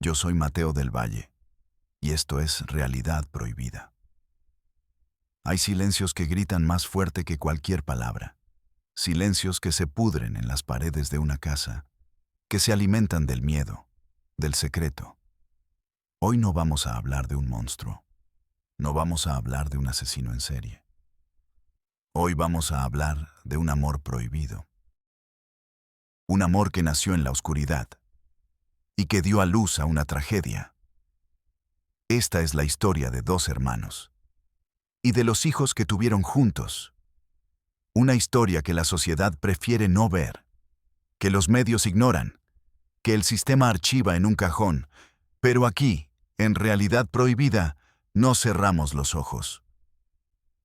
Yo soy Mateo del Valle, y esto es Realidad Prohibida. Hay silencios que gritan más fuerte que cualquier palabra. Silencios que se pudren en las paredes de una casa, que se alimentan del miedo, del secreto. Hoy no vamos a hablar de un monstruo. No vamos a hablar de un asesino en serie. Hoy vamos a hablar de un amor prohibido. Un amor que nació en la oscuridad y que dio a luz a una tragedia. Esta es la historia de dos hermanos y de los hijos que tuvieron juntos. Una historia que la sociedad prefiere no ver, que los medios ignoran, que el sistema archiva en un cajón, pero aquí, en Realidad Prohibida, no cerramos los ojos.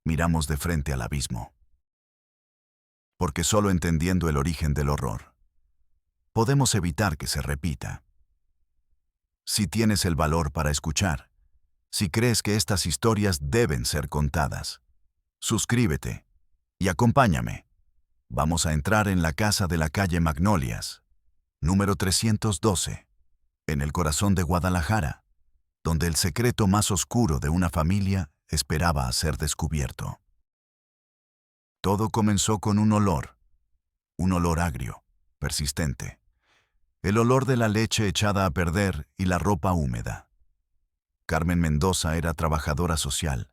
Miramos de frente al abismo. Porque solo entendiendo el origen del horror, podemos evitar que se repita. Si tienes el valor para escuchar, si crees que estas historias deben ser contadas, suscríbete y acompáñame. Vamos a entrar en la casa de la calle Magnolias, número 312, en el corazón de Guadalajara, donde el secreto más oscuro de una familia esperaba a ser descubierto. Todo comenzó con un olor agrio, persistente. El olor de la leche echada a perder y la ropa húmeda. Carmen Mendoza era trabajadora social.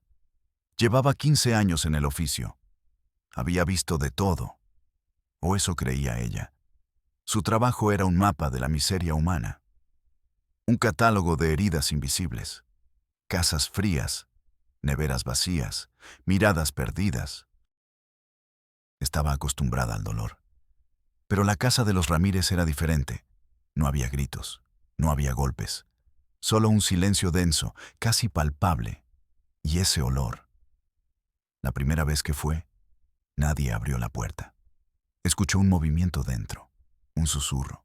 Llevaba 15 años en el oficio. Había visto de todo, o eso creía ella. Su trabajo era un mapa de la miseria humana. Un catálogo de heridas invisibles. Casas frías, neveras vacías, miradas perdidas. Estaba acostumbrada al dolor. Pero la casa de los Ramírez era diferente. No había gritos, no había golpes. Solo un silencio denso, casi palpable. Y ese olor. La primera vez que fue, nadie abrió la puerta. Escuchó un movimiento dentro, un susurro,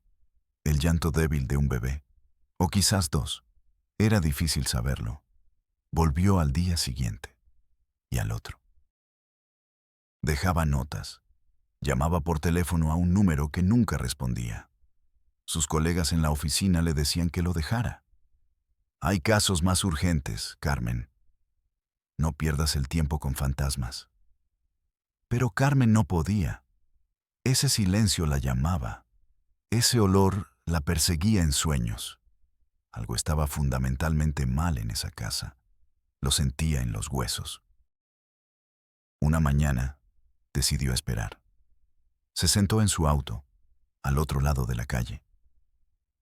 el llanto débil de un bebé, o quizás dos. Era difícil saberlo. Volvió al día siguiente y al otro. Dejaba notas. Llamaba por teléfono a un número que nunca respondía. Sus colegas en la oficina le decían que lo dejara. Hay casos más urgentes, Carmen. No pierdas el tiempo con fantasmas. Pero Carmen no podía. Ese silencio la llamaba. Ese olor la perseguía en sueños. Algo estaba fundamentalmente mal en esa casa. Lo sentía en los huesos. Una mañana, decidió esperar. Se sentó en su auto, al otro lado de la calle,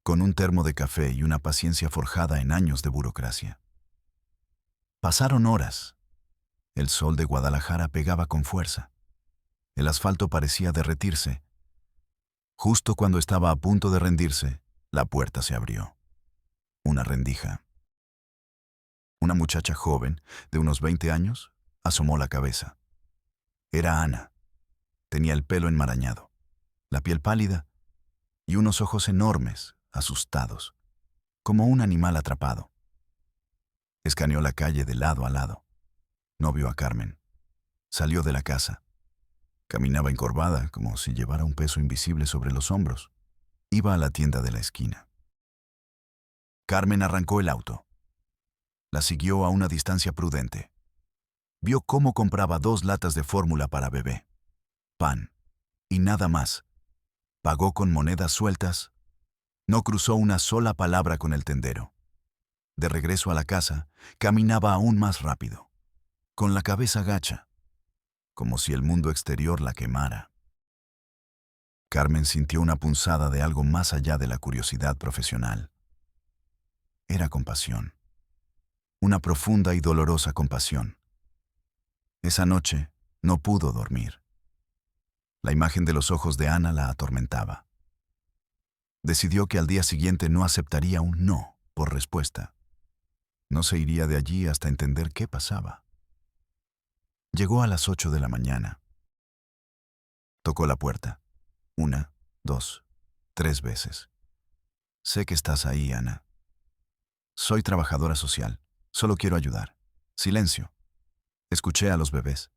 con un termo de café y una paciencia forjada en años de burocracia. Pasaron horas. El sol de Guadalajara pegaba con fuerza. El asfalto parecía derretirse. Justo cuando estaba a punto de rendirse, la puerta se abrió. Una rendija. Una muchacha joven, de unos 20 años, asomó la cabeza. Era Ana. Tenía el pelo enmarañado, la piel pálida y unos ojos enormes, asustados, como un animal atrapado. Escaneó la calle de lado a lado. No vio a Carmen. Salió de la casa. Caminaba encorvada, como si llevara un peso invisible sobre los hombros. Iba a la tienda de la esquina. Carmen arrancó el auto. La siguió a una distancia prudente. Vio cómo compraba 2 latas de fórmula para bebé, pan y nada más. Pagó con monedas sueltas. No cruzó una sola palabra con el tendero. De regreso a la casa, caminaba aún más rápido, con la cabeza gacha, como si el mundo exterior la quemara. Carmen sintió una punzada de algo más allá de la curiosidad profesional. Era compasión. Una profunda y dolorosa compasión. Esa noche no pudo dormir. La imagen de los ojos de Ana la atormentaba. Decidió que al día siguiente no aceptaría un no por respuesta. No se iría de allí hasta entender qué pasaba. Llegó a las 8 de la mañana. Tocó la puerta. 1, 2, 3 veces. Sé que estás ahí, Ana. Soy trabajadora social. Solo quiero ayudar. Silencio. Escuché a los bebés.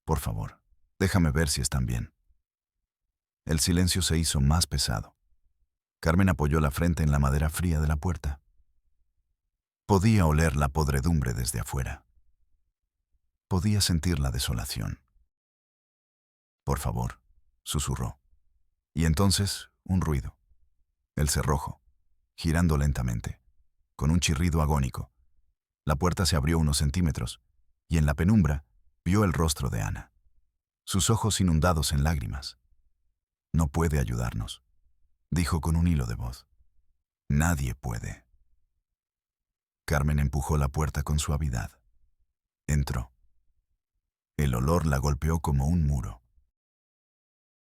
Por favor, déjame ver si están bien. El silencio se hizo más pesado. Carmen apoyó la frente en la madera fría de la puerta. Podía oler la podredumbre desde afuera. Podía sentir la desolación. «Por favor», susurró. Y entonces, un ruido. El cerrojo, girando lentamente, con un chirrido agónico. La puerta se abrió unos centímetros, y en la penumbra vio el rostro de Ana. Sus ojos inundados en lágrimas. «No puede ayudarnos», dijo con un hilo de voz. «Nadie puede». Carmen empujó la puerta con suavidad. Entró. El olor la golpeó como un muro.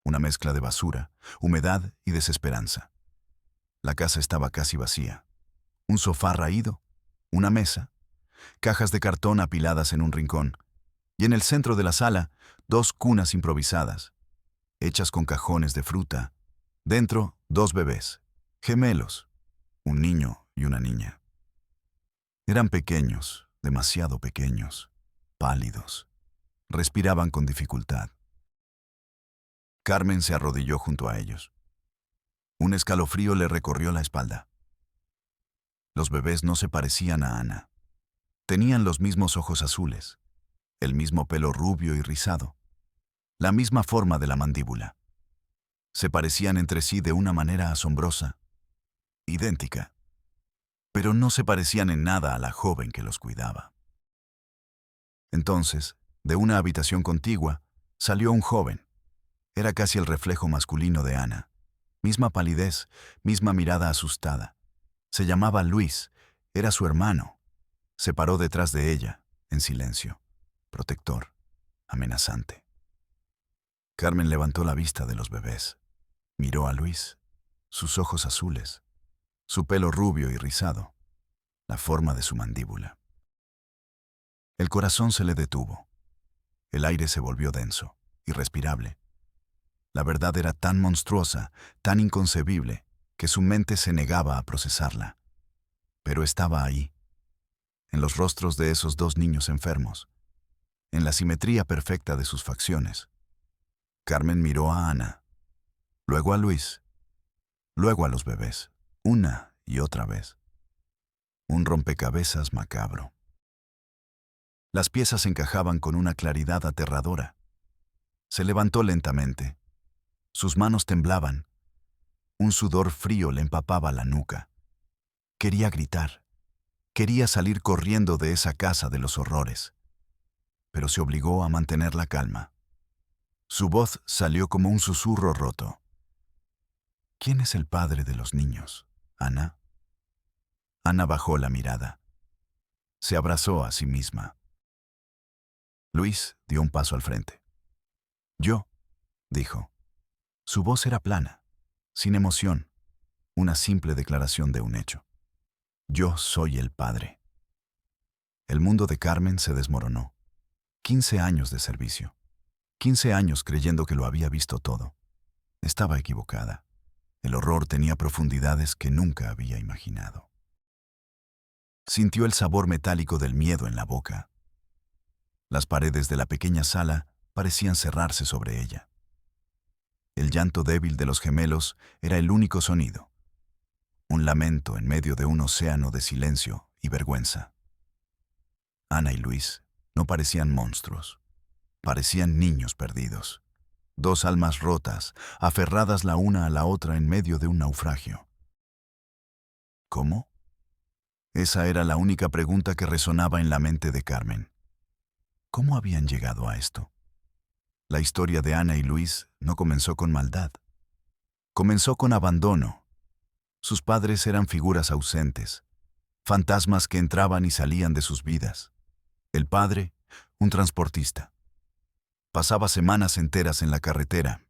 Una mezcla de basura, humedad y desesperanza. La casa estaba casi vacía. Un sofá raído, una mesa, cajas de cartón apiladas en un rincón, y en el centro de la sala, 2 cunas improvisadas, hechas con cajones de fruta. Dentro, 2 bebés, gemelos, un niño y una niña. Eran pequeños, demasiado pequeños, pálidos. Respiraban con dificultad. Carmen se arrodilló junto a ellos. Un escalofrío le recorrió la espalda. Los bebés no se parecían a Ana. Tenían los mismos ojos azules, el mismo pelo rubio y rizado, la misma forma de la mandíbula. Se parecían entre sí de una manera asombrosa, idéntica, pero no se parecían en nada a la joven que los cuidaba. Entonces, de una habitación contigua, salió un joven. Era casi el reflejo masculino de Ana. Misma palidez, misma mirada asustada. Se llamaba Luis, era su hermano. Se paró detrás de ella, en silencio, protector, amenazante. Carmen levantó la vista de los bebés. Miró a Luis, sus ojos azules, su pelo rubio y rizado, la forma de su mandíbula. El corazón se le detuvo. El aire se volvió denso, irrespirable. La verdad era tan monstruosa, tan inconcebible, que su mente se negaba a procesarla. Pero estaba ahí, en los rostros de esos 2 niños enfermos, en la simetría perfecta de sus facciones. Carmen miró a Ana, luego a Luis, luego a los bebés, una y otra vez. Un rompecabezas macabro. Las piezas encajaban con una claridad aterradora. Se levantó lentamente. Sus manos temblaban. Un sudor frío le empapaba la nuca. Quería gritar. Quería salir corriendo de esa casa de los horrores. Pero se obligó a mantener la calma. Su voz salió como un susurro roto. ¿Quién es el padre de los niños, Ana? Ana bajó la mirada. Se abrazó a sí misma. Luis dio un paso al frente. «Yo», dijo. Su voz era plana, sin emoción, una simple declaración de un hecho. «Yo soy el padre». El mundo de Carmen se desmoronó. 15 años de servicio. 15 años creyendo que lo había visto todo. Estaba equivocada. El horror tenía profundidades que nunca había imaginado. Sintió el sabor metálico del miedo en la boca. Las paredes de la pequeña sala parecían cerrarse sobre ella. El llanto débil de los gemelos era el único sonido. Un lamento en medio de un océano de silencio y vergüenza. Ana y Luis no parecían monstruos. Parecían niños perdidos. 2 almas rotas, aferradas la una a la otra en medio de un naufragio. ¿Cómo? Esa era la única pregunta que resonaba en la mente de Carmen. ¿Cómo habían llegado a esto? La historia de Ana y Luis no comenzó con maldad. Comenzó con abandono. Sus padres eran figuras ausentes, fantasmas que entraban y salían de sus vidas. El padre, un transportista. Pasaba semanas enteras en la carretera.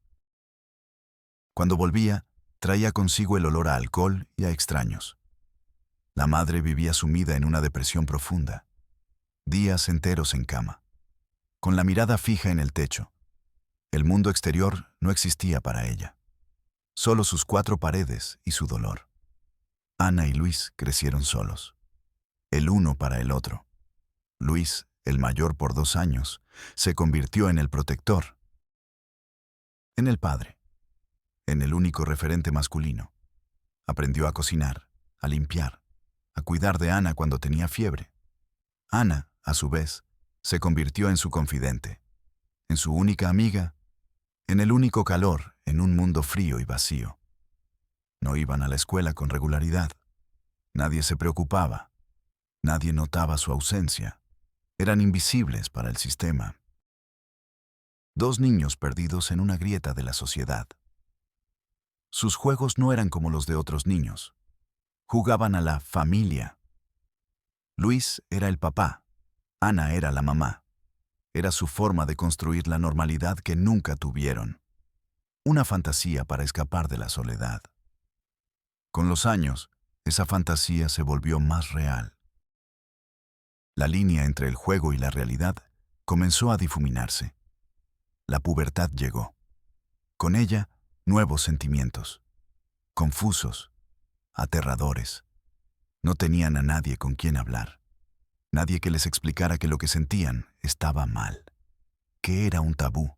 Cuando volvía, traía consigo el olor a alcohol y a extraños. La madre vivía sumida en una depresión profunda. Días enteros en cama, con la mirada fija en el techo. El mundo exterior no existía para ella. Solo sus 4 paredes y su dolor. Ana y Luis crecieron solos. El uno para el otro. Luis, el mayor por 2 años, se convirtió en el protector. En el padre. En el único referente masculino. Aprendió a cocinar, a limpiar, a cuidar de Ana cuando tenía fiebre. Ana, a su vez, se convirtió en su confidente, en su única amiga, en el único calor en un mundo frío y vacío. No iban a la escuela con regularidad. Nadie se preocupaba. Nadie notaba su ausencia. Eran invisibles para el sistema. Dos niños perdidos en una grieta de la sociedad. Sus juegos no eran como los de otros niños. Jugaban a la familia. Luis era el papá. Ana era la mamá. Era su forma de construir la normalidad que nunca tuvieron. Una fantasía para escapar de la soledad. Con los años, esa fantasía se volvió más real. La línea entre el juego y la realidad comenzó a difuminarse. La pubertad llegó. Con ella, nuevos sentimientos. Confusos, aterradores. No tenían a nadie con quien hablar. Nadie que les explicara que lo que sentían estaba mal. Que era un tabú.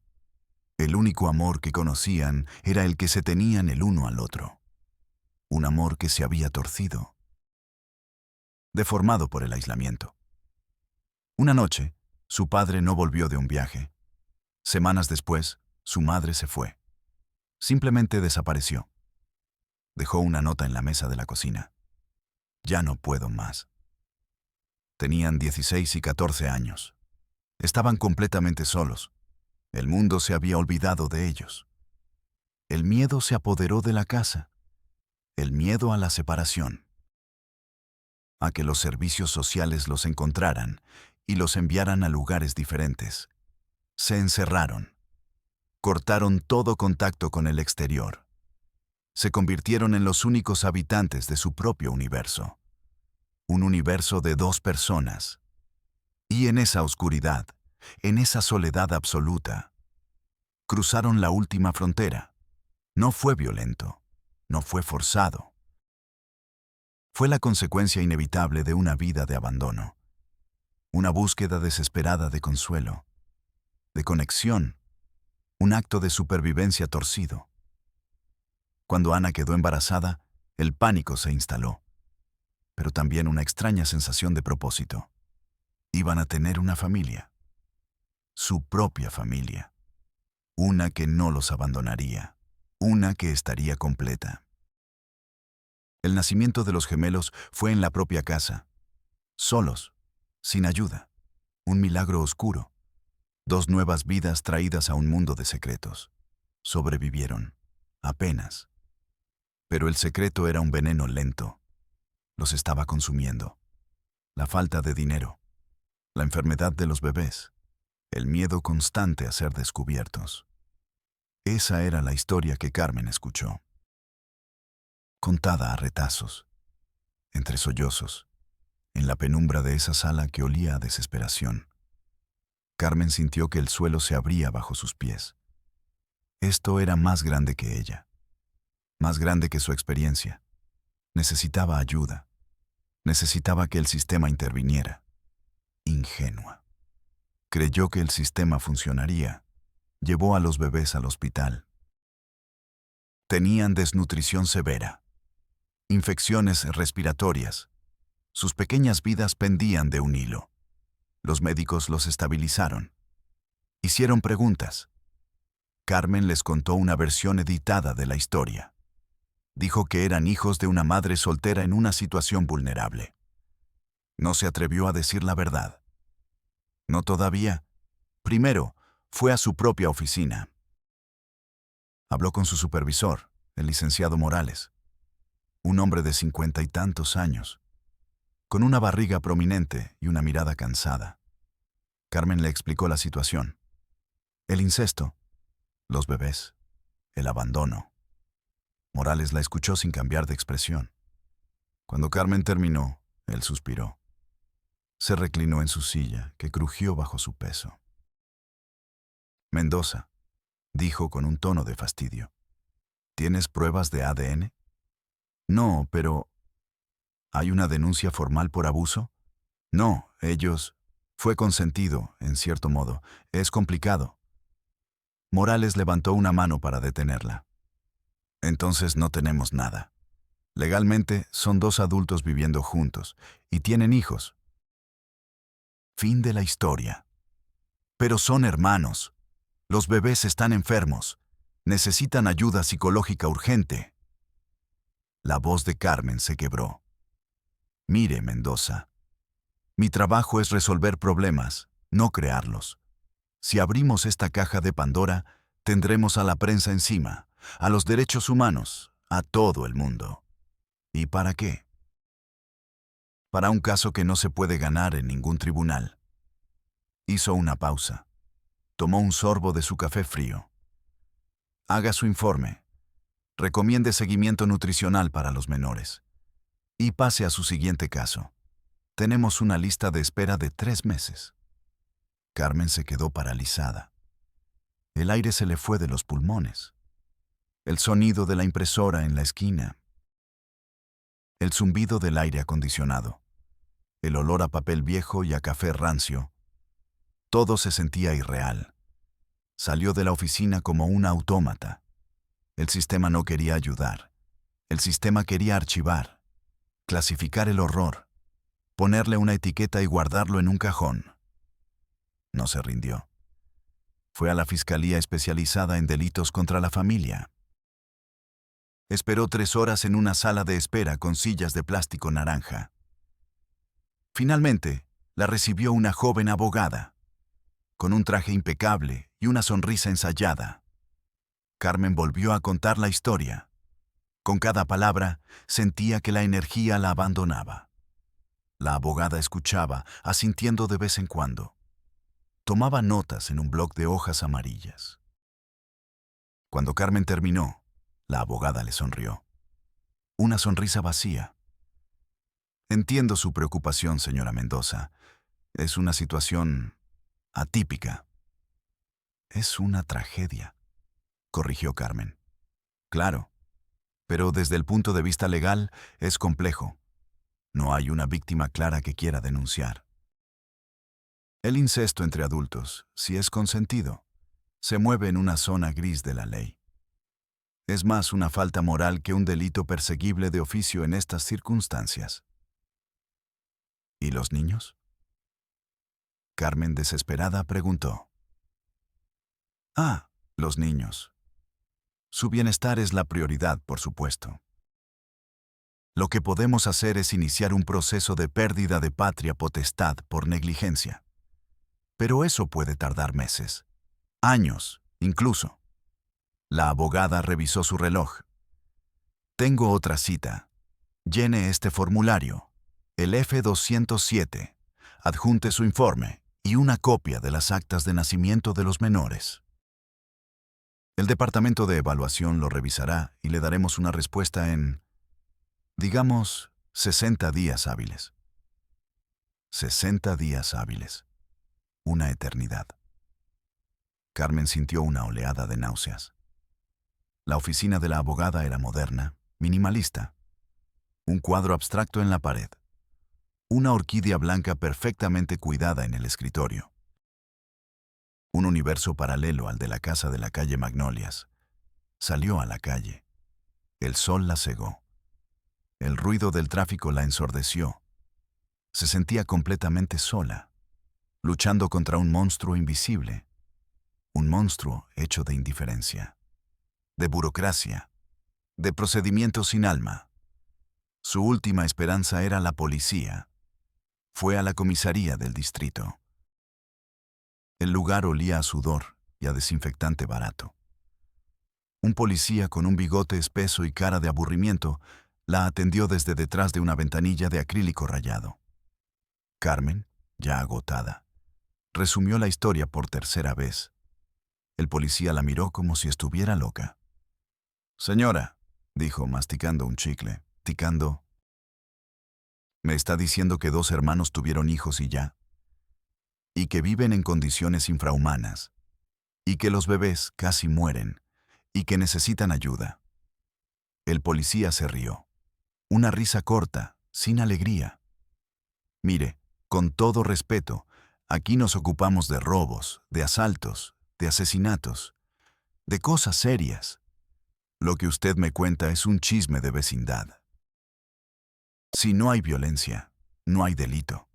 El único amor que conocían era el que se tenían el uno al otro. Un amor que se había torcido, deformado por el aislamiento. Una noche, su padre no volvió de un viaje. Semanas después, su madre se fue. Simplemente desapareció. Dejó una nota en la mesa de la cocina. Ya no puedo más. Tenían 16 y 14 años. Estaban completamente solos. El mundo se había olvidado de ellos. El miedo se apoderó de la casa. El miedo a la separación. A que los servicios sociales los encontraran y los enviaran a lugares diferentes. Se encerraron. Cortaron todo contacto con el exterior. Se convirtieron en los únicos habitantes de su propio universo. Un universo de dos personas. Y en esa oscuridad, en esa soledad absoluta, cruzaron la última frontera. No fue violento. No fue forzado. Fue la consecuencia inevitable de una vida de abandono. Una búsqueda desesperada de consuelo, de conexión, un acto de supervivencia torcido. Cuando Ana quedó embarazada, el pánico se instaló, pero también una extraña sensación de propósito. Iban a tener una familia, su propia familia, una que no los abandonaría, una que estaría completa. El nacimiento de los gemelos fue en la propia casa, solos, sin ayuda, un milagro oscuro. Dos nuevas vidas traídas a un mundo de secretos. Sobrevivieron, apenas. Pero el secreto era un veneno lento. Los estaba consumiendo. La falta de dinero, la enfermedad de los bebés, el miedo constante a ser descubiertos. Esa era la historia que Carmen escuchó. Contada a retazos, entre sollozos, en la penumbra de esa sala que olía a desesperación. Carmen sintió que el suelo se abría bajo sus pies. Esto era más grande que ella, más grande que su experiencia. Necesitaba ayuda, necesitaba que el sistema interviniera. Ingenua. Creyó que el sistema funcionaría. Llevó a los bebés al hospital. Tenían desnutrición severa, infecciones respiratorias. Sus pequeñas vidas pendían de un hilo. Los médicos los estabilizaron. Hicieron preguntas. Carmen les contó una versión editada de la historia. Dijo que eran hijos de una madre soltera en una situación vulnerable. No se atrevió a decir la verdad. No todavía. Primero, fue a su propia oficina. Habló con su supervisor, el licenciado Morales, un hombre de 50 y tantos años, con una barriga prominente y una mirada cansada. Carmen le explicó la situación. El incesto, los bebés, el abandono. Morales la escuchó sin cambiar de expresión. Cuando Carmen terminó, él suspiró. Se reclinó en su silla, que crujió bajo su peso. Mendoza, dijo con un tono de fastidio. ¿Tienes pruebas de ADN? No, pero... ¿Hay una denuncia formal por abuso? No, ellos... Fue consentido, en cierto modo. Es complicado. Morales levantó una mano para detenerla. Entonces no tenemos nada. Legalmente, son dos adultos viviendo juntos y tienen hijos. Fin de la historia. Pero son hermanos. Los bebés están enfermos. Necesitan ayuda psicológica urgente. La voz de Carmen se quebró. Mire, Mendoza. Mi trabajo es resolver problemas, no crearlos. Si abrimos esta caja de Pandora, tendremos a la prensa encima, a los derechos humanos, a todo el mundo. ¿Y para qué? Para un caso que no se puede ganar en ningún tribunal. Hizo una pausa. Tomó un sorbo de su café frío. Haga su informe. Recomiende seguimiento nutricional para los menores. Y pase a su siguiente caso. Tenemos una lista de espera de 3 meses. Carmen se quedó paralizada. El aire se le fue de los pulmones. El sonido de la impresora en la esquina. El zumbido del aire acondicionado. El olor a papel viejo y a café rancio. Todo se sentía irreal. Salió de la oficina como un autómata. El sistema no quería ayudar. El sistema quería archivar, clasificar el horror, ponerle una etiqueta y guardarlo en un cajón. No se rindió. Fue a la Fiscalía Especializada en Delitos contra la Familia. Esperó 3 horas en una sala de espera con sillas de plástico naranja. Finalmente, la recibió una joven abogada, con un traje impecable y una sonrisa ensayada. Carmen volvió a contar la historia. Con cada palabra, sentía que la energía la abandonaba. La abogada escuchaba, asintiendo de vez en cuando. Tomaba notas en un bloc de hojas amarillas. Cuando Carmen terminó, la abogada le sonrió. Una sonrisa vacía. Entiendo su preocupación, señora Mendoza. Es una situación atípica. Es una tragedia, corrigió Carmen. Claro, pero desde el punto de vista legal es complejo. No hay una víctima clara que quiera denunciar. El incesto entre adultos, si es consentido, se mueve en una zona gris de la ley. Es más una falta moral que un delito perseguible de oficio en estas circunstancias. ¿Y los niños? Carmen, desesperada, preguntó. Los niños. Su bienestar es la prioridad, por supuesto. Lo que podemos hacer es iniciar un proceso de pérdida de patria potestad por negligencia. Pero eso puede tardar meses, años, incluso. La abogada revisó su reloj. Tengo otra cita. Llene este formulario, el F-207, adjunte su informe y una copia de las actas de nacimiento de los menores. El departamento de evaluación lo revisará y le daremos una respuesta en, digamos, 60 días hábiles. 60 días hábiles. Una eternidad. Carmen sintió una oleada de náuseas. La oficina de la abogada era moderna, minimalista. Un cuadro abstracto en la pared. Una orquídea blanca perfectamente cuidada en el escritorio. Un universo paralelo al de la casa de la calle Magnolias. Salió a la calle. El sol la cegó. El ruido del tráfico la ensordeció. Se sentía completamente sola, luchando contra un monstruo invisible. Un monstruo hecho de indiferencia, de burocracia, de procedimientos sin alma. Su última esperanza era la policía. Fue a la comisaría del distrito. El lugar olía a sudor y a desinfectante barato. Un policía con un bigote espeso y cara de aburrimiento la atendió desde detrás de una ventanilla de acrílico rayado. Carmen, ya agotada, resumió la historia por tercera vez. El policía la miró como si estuviera loca. Señora, dijo masticando un chicle, ticando. ¿Me está diciendo que 2 hermanos tuvieron hijos y ya? Y que viven en condiciones infrahumanas. Y que los bebés casi mueren. Y que necesitan ayuda. El policía se rió. Una risa corta, sin alegría. Mire, con todo respeto, aquí nos ocupamos de robos, de asaltos, de asesinatos, de cosas serias. Lo que usted me cuenta es un chisme de vecindad. Si no hay violencia, no hay delito.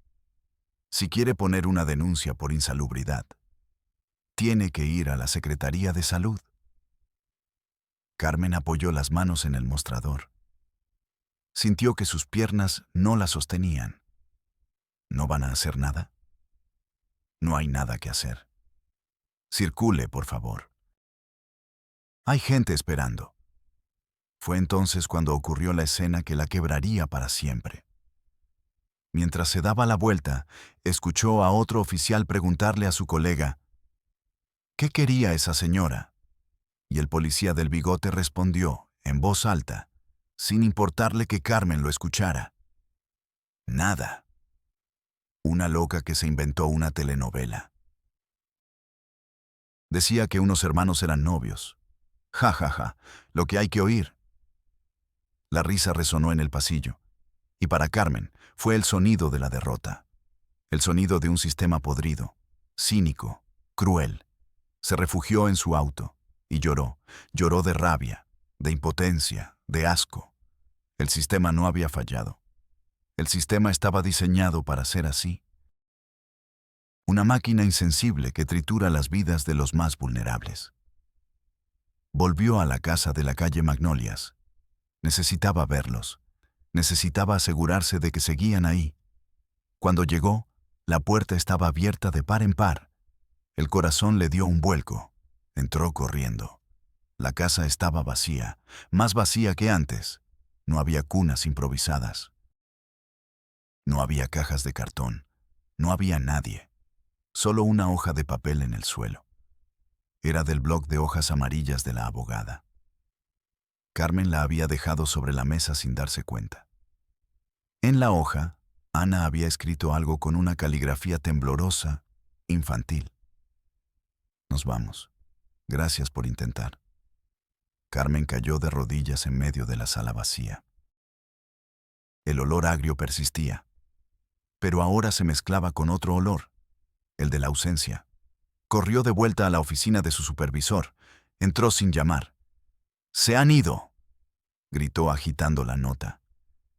Si quiere poner una denuncia por insalubridad, tiene que ir a la Secretaría de Salud. Carmen apoyó las manos en el mostrador. Sintió que sus piernas no la sostenían. ¿No van a hacer nada? No hay nada que hacer. Circule, por favor. Hay gente esperando. Fue entonces cuando ocurrió la escena que la quebraría para siempre. Mientras se daba la vuelta, escuchó a otro oficial preguntarle a su colega, ¿qué quería esa señora? Y el policía del bigote respondió, en voz alta, sin importarle que Carmen lo escuchara. Nada. Una loca que se inventó una telenovela. Decía que unos hermanos eran novios. Ja, ja, ja, lo que hay que oír. La risa resonó en el pasillo, y para Carmen fue el sonido de la derrota. El sonido de un sistema podrido, cínico, cruel. Se refugió en su auto y lloró de rabia, de impotencia, de asco. El sistema no había fallado. El sistema estaba diseñado para ser así. Una máquina insensible que tritura las vidas de los más vulnerables. Volvió a la casa de la calle Magnolias. Necesitaba verlos. Necesitaba asegurarse de que seguían ahí. Cuando llegó, la puerta estaba abierta de par en par. El corazón le dio un vuelco. Entró corriendo. La casa estaba vacía, más vacía que antes. No había cunas improvisadas. No había cajas de cartón. No había nadie. Solo una hoja de papel en el suelo. Era del bloc de hojas amarillas de la abogada. Carmen la había dejado sobre la mesa sin darse cuenta. En la hoja, Ana había escrito algo con una caligrafía temblorosa, infantil. Nos vamos. Gracias por intentar. Carmen cayó de rodillas en medio de la sala vacía. El olor agrio persistía, pero ahora se mezclaba con otro olor, el de la ausencia. Corrió de vuelta a la oficina de su supervisor. Entró sin llamar. «¡Se han ido!», gritó agitando la nota.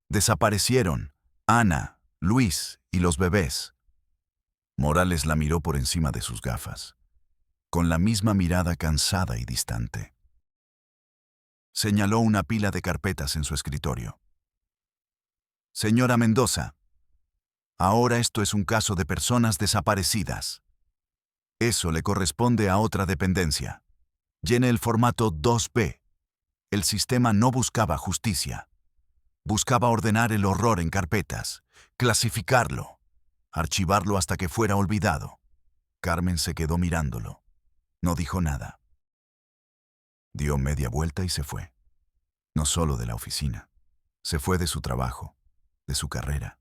«Desaparecieron. Ana, Luis y los bebés». Morales la miró por encima de sus gafas, con la misma mirada cansada y distante. Señaló una pila de carpetas en su escritorio. «Señora Mendoza, ahora esto es un caso de personas desaparecidas. Eso le corresponde a otra dependencia. Llene el formato 2B. El sistema no buscaba justicia. Buscaba ordenar el horror en carpetas, clasificarlo, archivarlo hasta que fuera olvidado». Carmen se quedó mirándolo. No dijo nada. Dio media vuelta y se fue. No solo de la oficina. Se fue de su trabajo, de su carrera,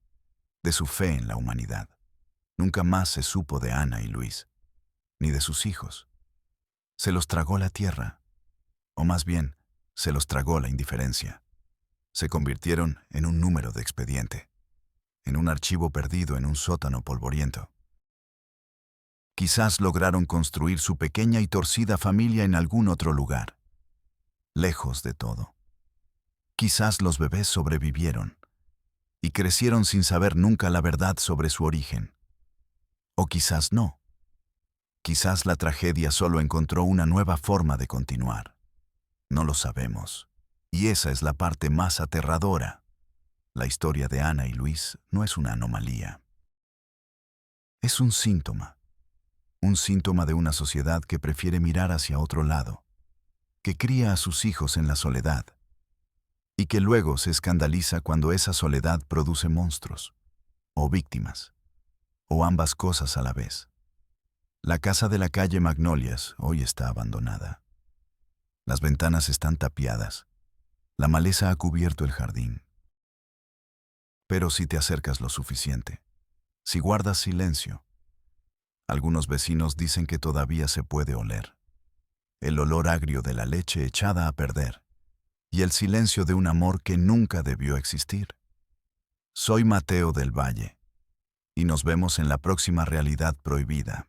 de su fe en la humanidad. Nunca más se supo de Ana y Luis, ni de sus hijos. Se los tragó la tierra, o más bien, se los tragó la indiferencia. Se convirtieron en un número de expediente, en un archivo perdido en un sótano polvoriento. Quizás lograron construir su pequeña y torcida familia en algún otro lugar, lejos de todo. Quizás los bebés sobrevivieron y crecieron sin saber nunca la verdad sobre su origen. O quizás no. Quizás la tragedia solo encontró una nueva forma de continuar. No lo sabemos. Y esa es la parte más aterradora. La historia de Ana y Luis no es una anomalía. Es un síntoma de una sociedad que prefiere mirar hacia otro lado, que cría a sus hijos en la soledad, y que luego se escandaliza cuando esa soledad produce monstruos, o víctimas, o ambas cosas a la vez. La casa de la calle Magnolias hoy está abandonada. Las ventanas están tapiadas. La maleza ha cubierto el jardín. Pero si te acercas lo suficiente, si guardas silencio, algunos vecinos dicen que todavía se puede oler el olor agrio de la leche echada a perder y el silencio de un amor que nunca debió existir. Soy Mateo del Valle y nos vemos en la próxima Realidad Prohibida.